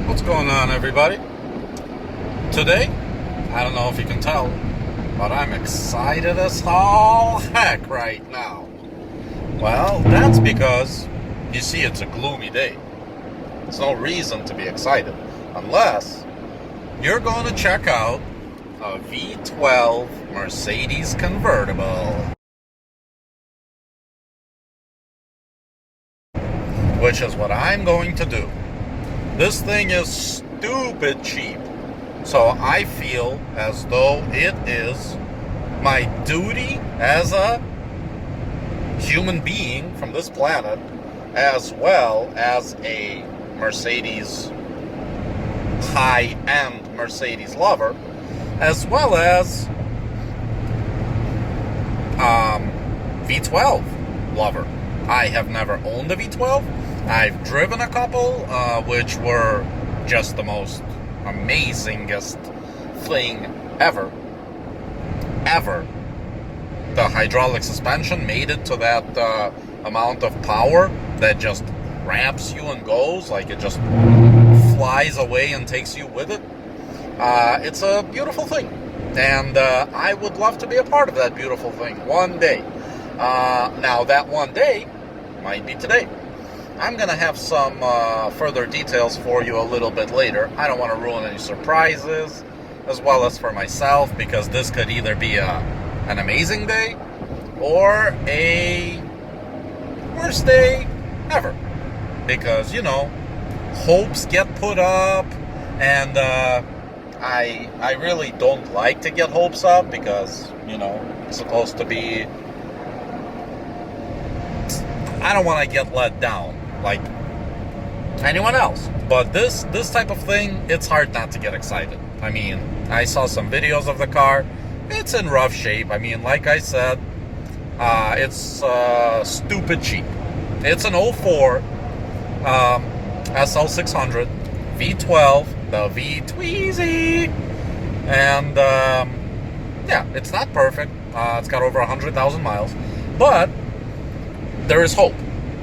What's going on, everybody? Today, I don't know if you can tell, but I'm excited as all heck right now. Well, that's because, you see, it's a gloomy day. There's no reason to be excited, unless you're going to check out a V12 Mercedes convertible. Which is what I'm going to do. This thing is stupid cheap. So I feel as though it is my duty as a human being from this planet, as well as a Mercedes, high-end Mercedes lover, as well as V12 lover. I have never owned a V12. I've driven a couple, which were just the most amazingest thing ever. The hydraulic suspension made it to that amount of power that just grabs you and goes, like it just flies away and takes you with it. It's a beautiful thing, and I would love to be a part of that beautiful thing one day. Now that one day might be today. I'm going to have some further details for you a little bit later. I don't want to ruin any surprises, as well as for myself, because this could either be an amazing day or a worst day ever. Because, you know, hopes get put up, and I really don't like to get hopes up because, you know, it's supposed to be... I don't want to get let down like anyone else, but this type of thing, it's hard not to get excited. I mean, I saw some videos of the car. It's in rough shape. I mean, like I said, it's stupid cheap. It's an 04 SL600 V12, the V-Tweezy, and yeah, it's not perfect. It's got over 100,000 miles, but there is hope.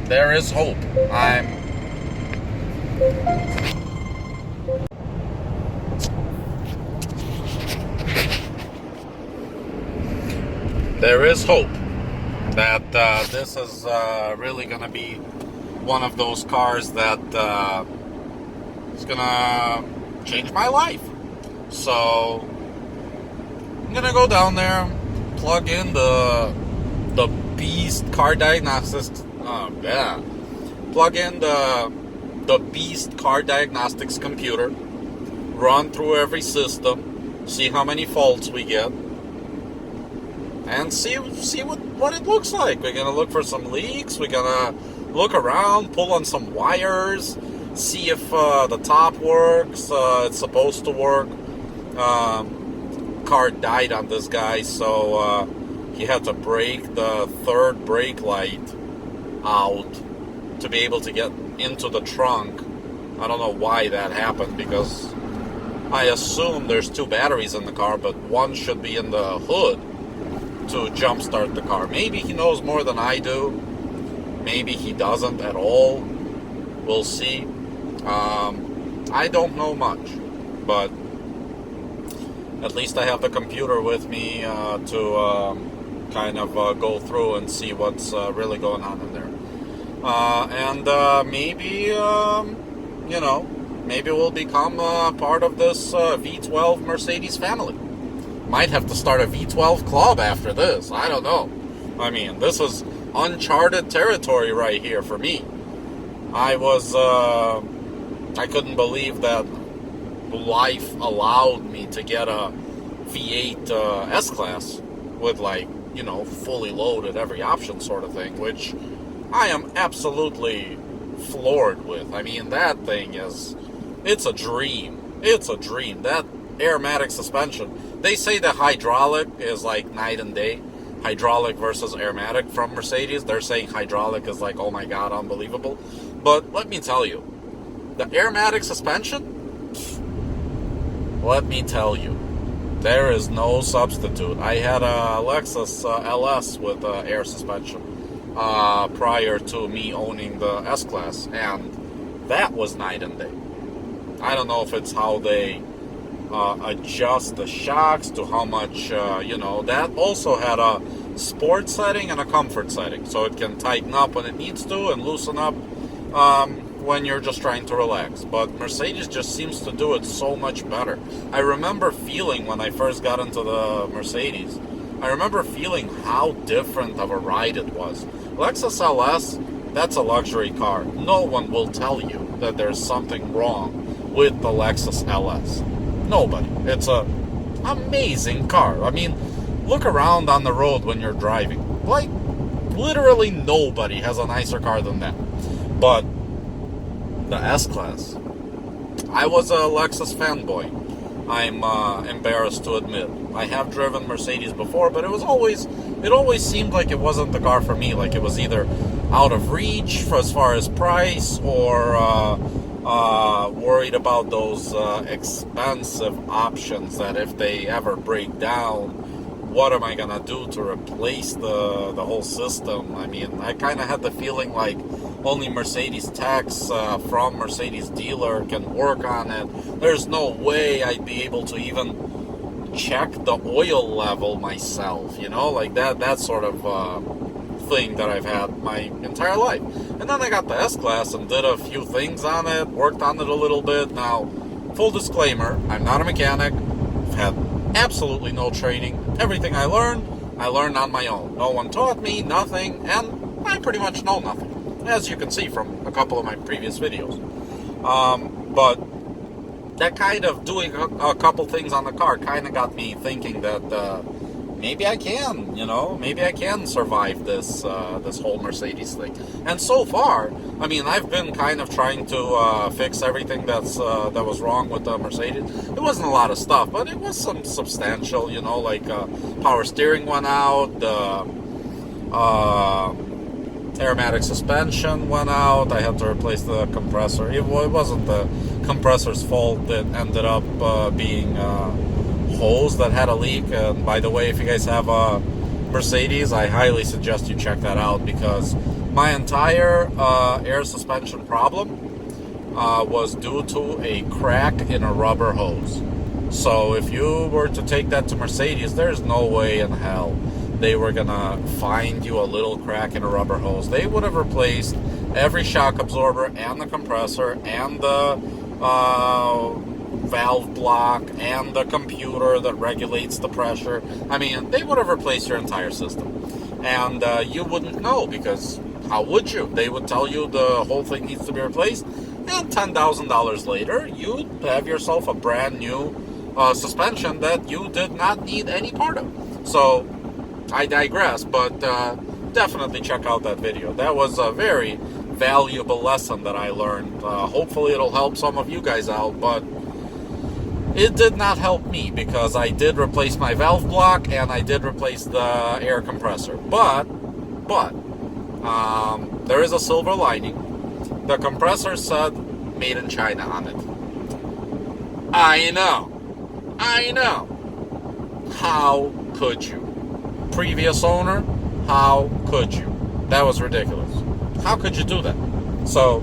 There is hope. There is hope that this is really going to be one of those cars that is going to change my life. So I'm going to go down there, plug in the Beast car diagnostics. Plug in the Beast car diagnostics computer, run through every system, see how many faults we get, and see what it looks like. We're gonna look for some leaks. We're gonna look around, pull on some wires, see if the top works. It's supposed to work. Car died on this guy, so he had to break the third brake light out to be able to get into the trunk. I don't know why that happened, because I assume there's two batteries in the car, but one should be in the hood to jumpstart the car. Maybe he knows more than I do. Maybe he doesn't at all. We'll see. I don't know much, but at least I have the computer with me to kind of go through and see what's really going on in there. And maybe, you know, maybe we'll become part of this V12 Mercedes family. Might have to start a V12 club after this. I don't know. I mean, this is uncharted territory right here for me. I couldn't believe that life allowed me to get a V8 S-Class with, like, you know, fully loaded, every option sort of thing, which I am absolutely floored with. I mean, that thing is, it's a dream. It's a dream. That aromatic suspension, they say that hydraulic is like night and day. Hydraulic versus aromatic from Mercedes. They're saying hydraulic is like, oh my god, unbelievable. But let me tell you, the aromatic suspension, let me tell you, there is no substitute. I had a Lexus LS with air suspension prior to me owning the S-Class, and that was night and day. I don't know if it's how they adjust the shocks to how much, you know, that also had a sport setting and a comfort setting. So it can tighten up when it needs to and loosen up when you're just trying to relax. But Mercedes just seems to do it so much better. I remember feeling when I first got into the Mercedes, I remember feeling how different of a ride it was. Lexus LS, that's a luxury car. No one will tell you that there's something wrong with the Lexus LS. Nobody. It's a amazing car. I mean, look around on the road when you're driving. Like, literally nobody has a nicer car than that. But the S-Class, I was a Lexus fanboy. I'm embarrassed to admit. I have driven Mercedes before, but it always seemed like it wasn't the car for me. Like it was either out of reach for as far as price, or worried about those expensive options that if they ever break down, what am I gonna do to replace the whole system? I mean, I kind of had the feeling like only Mercedes techs from Mercedes dealer can work on it. There's no way I'd be able to even check the oil level myself, you know, like that sort of thing that I've had my entire life. And then I got the S-Class and did a few things on it, worked on it a little bit. Now, full disclaimer, I'm not a mechanic. I've had absolutely no training. Everything I learned on my own. No one taught me, nothing, and I pretty much know nothing, as you can see from a couple of my previous videos. But that kind of doing a couple things on the car kind of got me thinking that maybe I can, you know, maybe I can survive this this whole Mercedes thing. And so far, I mean, I've been kind of trying to fix everything that was wrong with the Mercedes. It wasn't a lot of stuff, but it was some substantial, you know, like power steering went out, the aromatic suspension went out. I had to replace the compressor. It wasn't the compressor's fault. It ended up being hose that had a leak. And by the way, if you guys have a Mercedes, I highly suggest you check that out, because my entire air suspension problem was due to a crack in a rubber hose. So if you were to take that to Mercedes, there's no way in hell they were gonna find you a little crack in a rubber hose. They would have replaced every shock absorber and the compressor and the valve block and the computer that regulates the pressure. I mean, they would have replaced your entire system. And you wouldn't know, because how would you? They would tell you the whole thing needs to be replaced, and $10,000 later, you'd have yourself a brand new suspension that you did not need any part of. So, I digress, but definitely check out that video. That was a very valuable lesson that I learned. Hopefully it'll help some of you guys out, but it did not help me, because I did replace my valve block and I did replace the air compressor. But there is a silver lining. The compressor said made in China on it. I know. How could you? Previous owner, how could you? That was ridiculous. How could you do that? So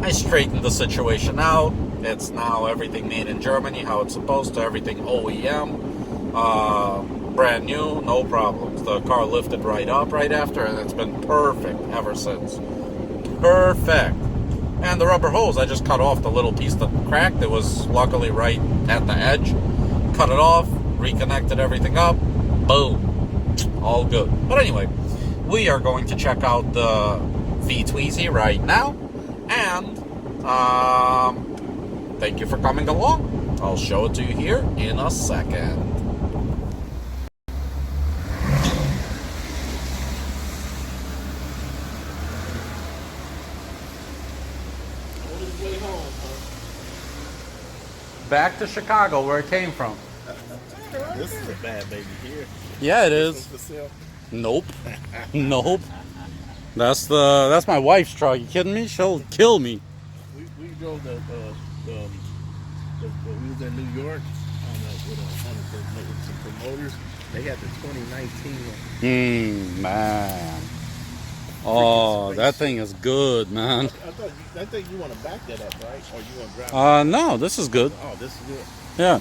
I straightened the situation out. It's now everything made in Germany, how it's supposed to, everything OEM, brand new, no problems. The car lifted right up right after, and it's been perfect ever since. Perfect. And the rubber hose, I just cut off the little piece that cracked. It was luckily right at the edge. Cut it off, reconnected everything up. Boom. All good. But anyway, we are going to check out the V12 right now. And thank you for coming along. I'll show it to you here in a second. On his way home, huh? Back to Chicago, where it came from. This is a bad baby here. Yeah, it is. Nope. Nope. That's my wife's truck. You kidding me? She'll kill me. We drove we was in New York on some promoters. They had the 2019 one. Man. Oh, that thing is good, man. I think you want to back that up, right? Or you want to drive? No, this is good. Oh, this is good. Yeah.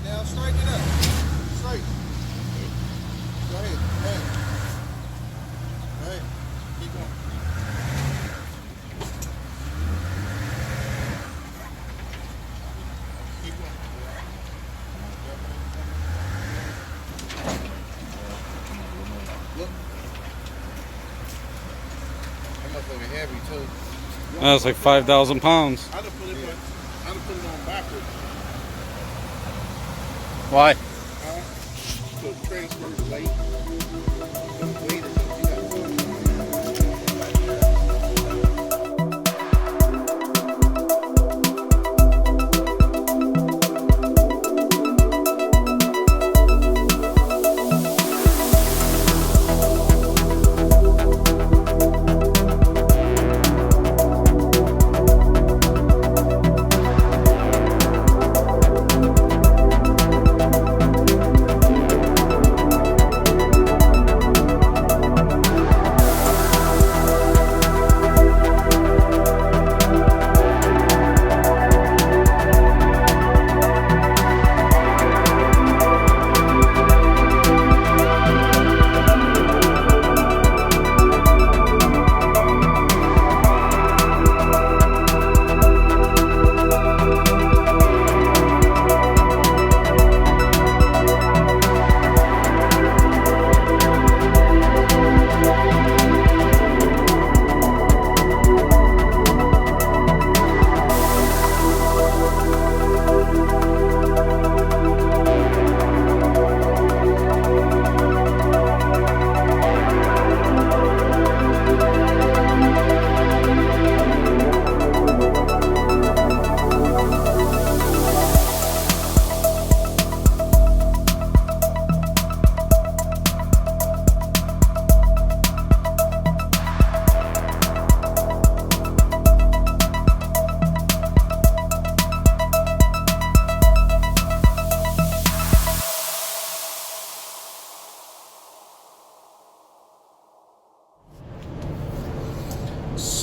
Now straighten it up. Straight. Go ahead. Go ahead. Go ahead. Keep going. Keep going. Look. That motherfucker heavy too. That's like 5,000 pounds. I'd have put it on backwards. Why? So it transfers weight. Weight is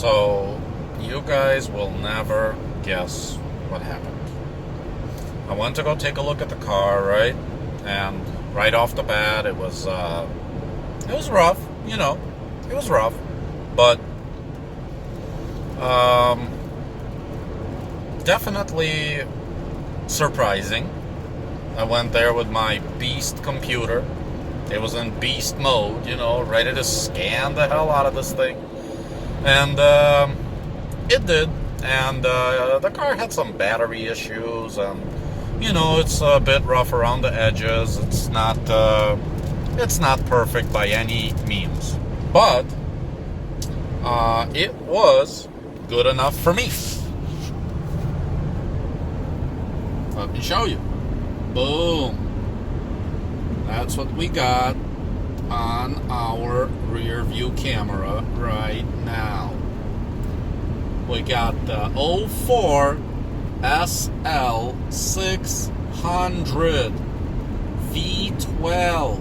So, you guys will never guess what happened. I went to go take a look at the car, right? And right off the bat, it was rough, you know. It was rough, but definitely surprising. I went there with my beast computer. It was in beast mode, you know, ready to scan the hell out of this thing. And it did. And the car had some battery issues, and you know, it's a bit rough around the edges. It's not perfect by any means, but it was good enough for me. Let me show you. Boom. That's what we got on our rear view camera right now. We got the 04 SL600 V12.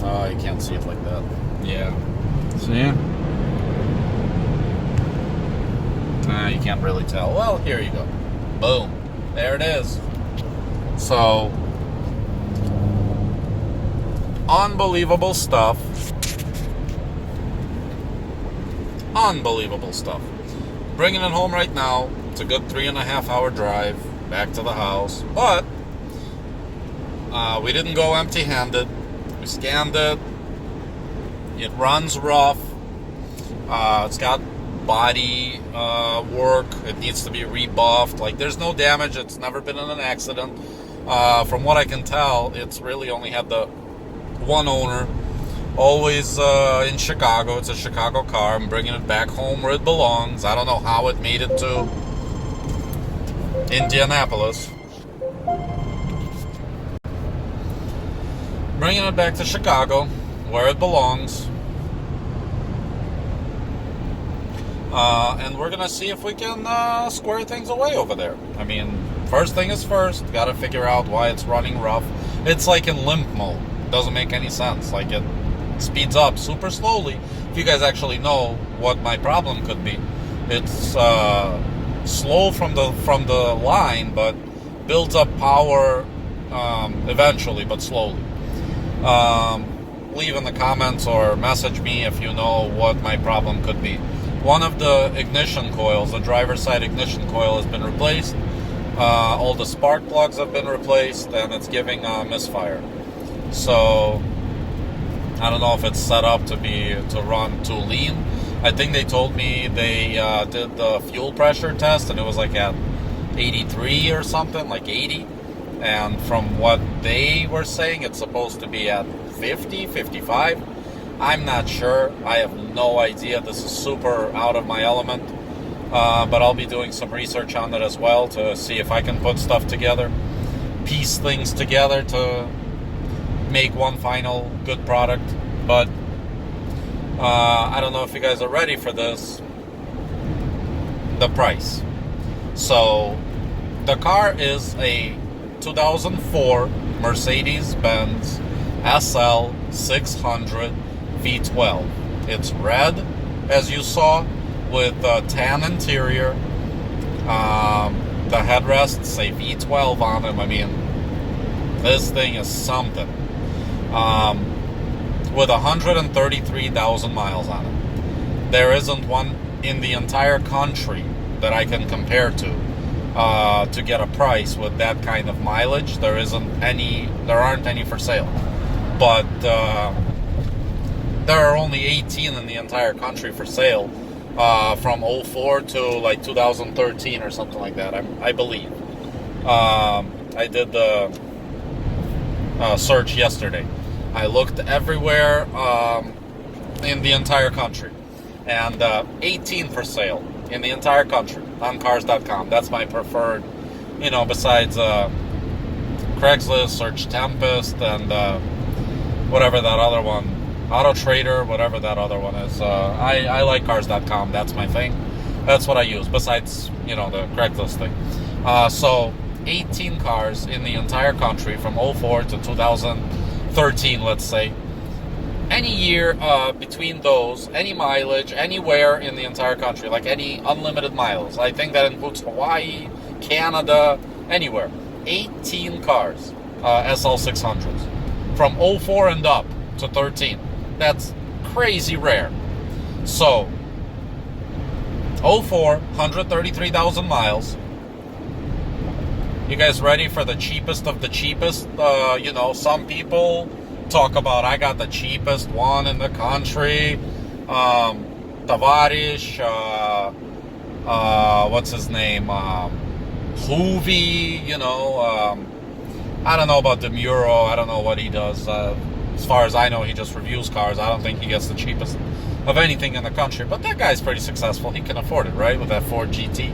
Oh, you can't see it like that. Yeah. See? Nah, you can't really tell. Well, here you go. Boom. There it is. So, unbelievable stuff. Unbelievable stuff. Bringing it home right now. It's a good 3.5 hour drive back to the house. But we didn't go empty-handed. We scanned it. It runs rough. It's got body work. It needs to be rebuffed. Like, there's no damage. It's never been in an accident. From what I can tell, it's really only had the one owner. Always in Chicago. It's a Chicago car. I'm bringing it back home where it belongs. I don't know how it made it to Indianapolis. Bringing it back to Chicago, where it belongs. And we're going to see if we can square things away over there. I mean, first thing is first. Got to figure out why it's running rough. It's like in limp mode. Doesn't make any sense. Like, it speeds up super slowly. If you guys actually know what my problem could be. It's slow from the line, but builds up power eventually, but slowly. Leave in the comments or message me if you know what my problem could be. One of the ignition coils, the driver's side ignition coil, has been replaced. All the spark plugs have been replaced, and it's giving misfire. So I don't know if it's set up to run too lean. I think they told me they did the fuel pressure test, and it was like at 83 or something, like 80. And from what they were saying, it's supposed to be at 50, 55. I'm not sure. I have no idea. This is super out of my element. But I'll be doing some research on it as well to see if I can put stuff together, piece things together to make one final good product. But I don't know if you guys are ready for this. The price. So the car is a 2004 Mercedes-Benz SL600 V12. It's red, as you saw, with a tan interior. The headrests say V12 on them. I mean, this thing is something. With 133,000 miles on it. There isn't one in the entire country that I can compare to get a price with that kind of mileage. There aren't any for sale. But there are only 18 in the entire country for sale, from 04 to like 2013 or something like that, I believe. I did the search yesterday. I looked everywhere in the entire country, and 18 for sale in the entire country on cars.com. That's my preferred, besides Craigslist, Search Tempest, and whatever that other one, Auto Trader, whatever that other one is. I like cars.com. That's my thing. That's what I use, besides, the Craigslist thing. So 18 cars in the entire country from 04 to 2013, let's say. Any year between those, any mileage, anywhere in the entire country, like any unlimited miles. I think that includes Hawaii, Canada, anywhere. 18 cars, SL600s, from 04 and up to 13. That's crazy rare. So, 04, 133,000 miles. You guys ready for the cheapest of the cheapest? Some people talk about, I got the cheapest one in the country. Tavarish, what's his name? Hoovy, I don't know about DeMuro. I don't know what he does. As far as I know, he just reviews cars. I don't think he gets the cheapest of anything in the country. But that guy's pretty successful. He can afford it, right? With that Ford GT.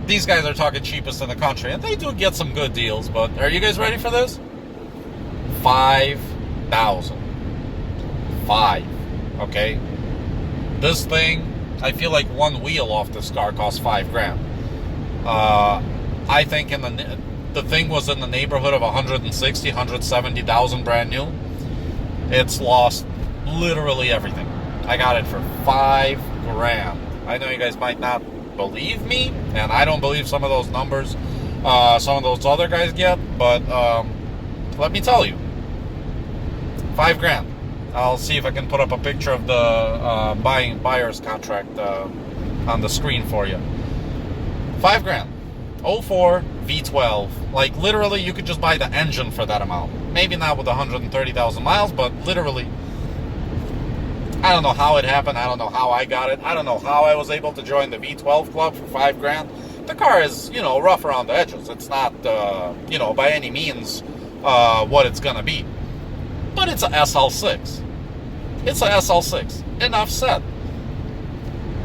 These guys are talking cheapest in the country. And they do get some good deals. But are you guys ready for this? 5,000. 5. Okay? This thing, I feel like one wheel off this car costs $5,000. I think the thing was in the neighborhood of 160, 170,000 brand new. It's lost literally everything. I got it for $5,000. I know you guys might not believe me, and I don't believe some of those numbers some of those other guys get, but let me tell you, $5,000. I'll see if I can put up a picture of the buyer's contract on the screen for you. $5,000. 04 V12. Like, literally, you could just buy the engine for that amount. Maybe not with 130,000 miles, but literally, I don't know how it happened. I don't know how I got it. I don't know how I was able to join the V12 club for $5,000. The car is, rough around the edges. It's not, by any means what it's going to be. But it's a SL6. It's a SL6. Enough said.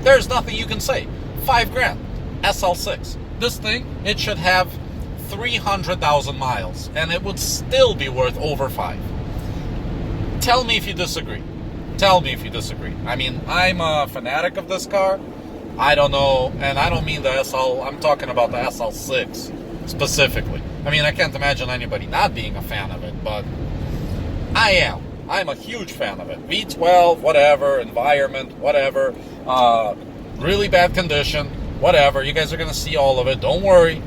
There's nothing you can say. $5,000. SL6. this thing, it should have 300,000 miles, and it would still be worth over 5. Tell me if you disagree. Tell me if you disagree. I mean, I'm a fanatic of this car. I don't know, and I don't mean the SL, I'm talking about the SL6 specifically. I mean, I can't imagine anybody not being a fan of it, but I am. I'm a huge fan of it. V12, whatever, environment, whatever, really bad condition, whatever. You guys are going to see all of it. Don't worry.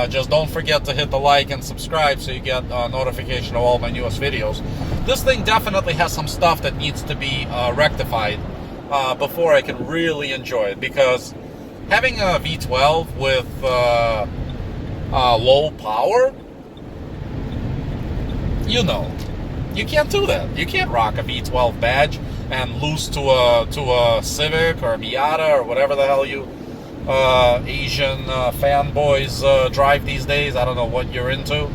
Just don't forget to hit the like and subscribe so you get a notification of all my newest videos. This thing definitely has some stuff that needs to be rectified before I can really enjoy it, because having a V12 with low power, you can't do that. You can't rock a V12 badge and lose to a Civic or a Miata or whatever the hell you Asian fanboys drive these days. I don't know what you're into,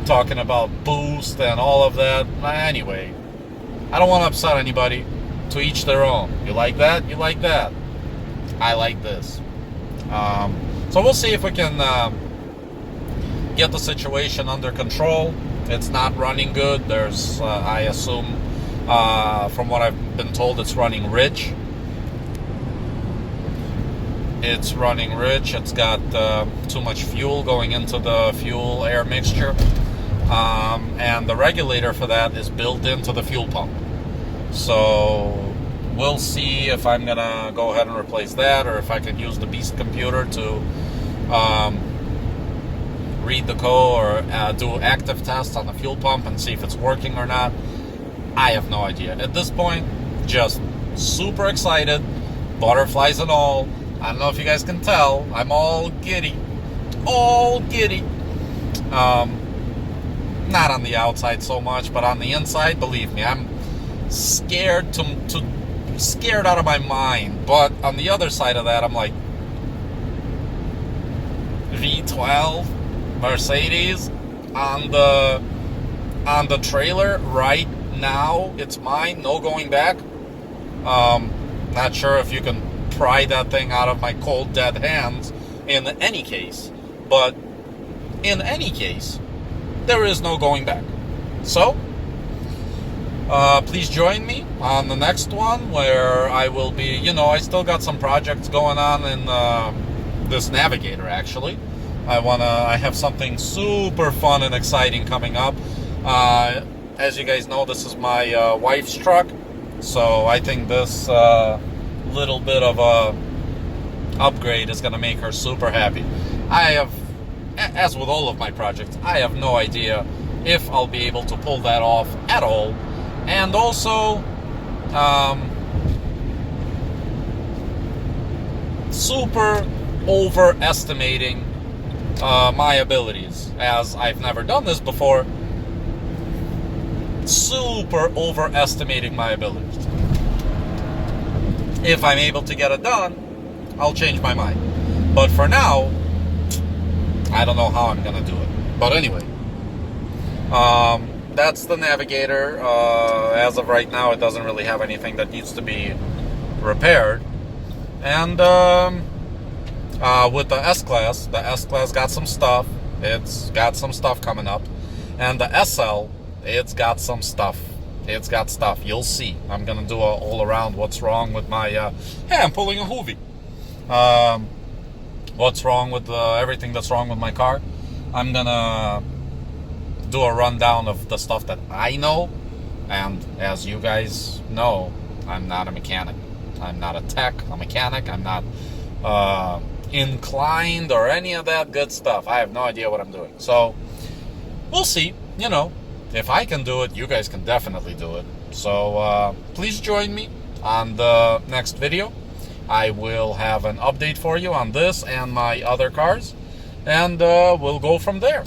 talking about boost and all of that. Anyway, I don't want to upset anybody. To each their own. You like that? You like that. I like this. So we'll see if we can get the situation under control. It's not running good. There's, I assume, from what I've been told, it's running rich. It's running rich. It's got too much fuel going into the fuel-air mixture. And the regulator for that is built into the fuel pump. So we'll see if I'm gonna go ahead and replace that, or if I can use the Beast computer to read the code or do active tests on the fuel pump and see if it's working or not. I have no idea. At this point, just super excited, butterflies and all. I don't know if you guys can tell, I'm all giddy. All giddy. Not on the outside so much, but on the inside, believe me, I'm scared scared out of my mind. But on the other side of that, I'm like, V12 Mercedes on the trailer right now, it's mine, no going back. Not sure if you can pry that thing out of my cold dead hands in any case, but in any case, there is no going back. So please join me on the next one, where I will be, I still got some projects going on in this Navigator, actually. I have something super fun and exciting coming up. As you guys know, this is my wife's truck, so I think this little bit of a upgrade is going to make her super happy. I have, as with all of my projects, I have no idea if I'll be able to pull that off at all. And also, super overestimating my abilities, as I've never done this before. Super overestimating my abilities. If I'm able to get it done, I'll change my mind. But for now, I don't know how I'm gonna do it. But anyway, that's the Navigator. As of right now, it doesn't really have anything that needs to be repaired. And with the S-Class got some stuff. It's got some stuff coming up. And the SL, it's got some stuff. It's got stuff. You'll see. I'm going to do a all around what's wrong with my... hey, I'm pulling a hoovie. What's wrong with everything that's wrong with my car. I'm going to do a rundown of the stuff that I know. And as you guys know, I'm not a mechanic. I'm not a tech, a mechanic. I'm not inclined or any of that good stuff. I have no idea what I'm doing. So, we'll see. If I can do it, you guys can definitely do it. So, please join me on the next video. I will have an update for you on this and my other cars. And we'll go from there.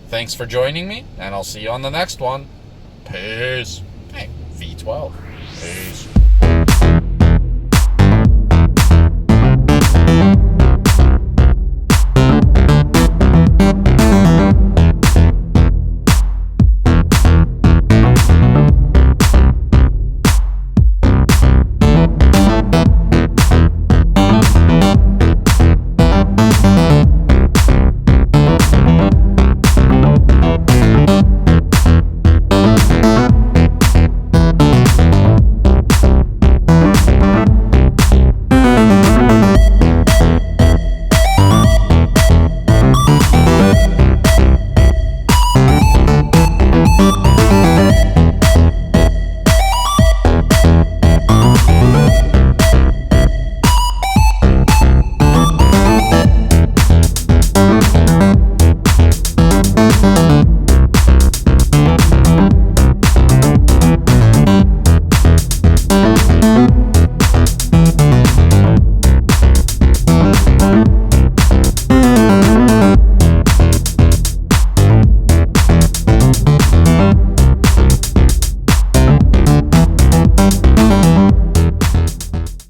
Thanks for joining me, and I'll see you on the next one. Peace. Hey, V12. Peace.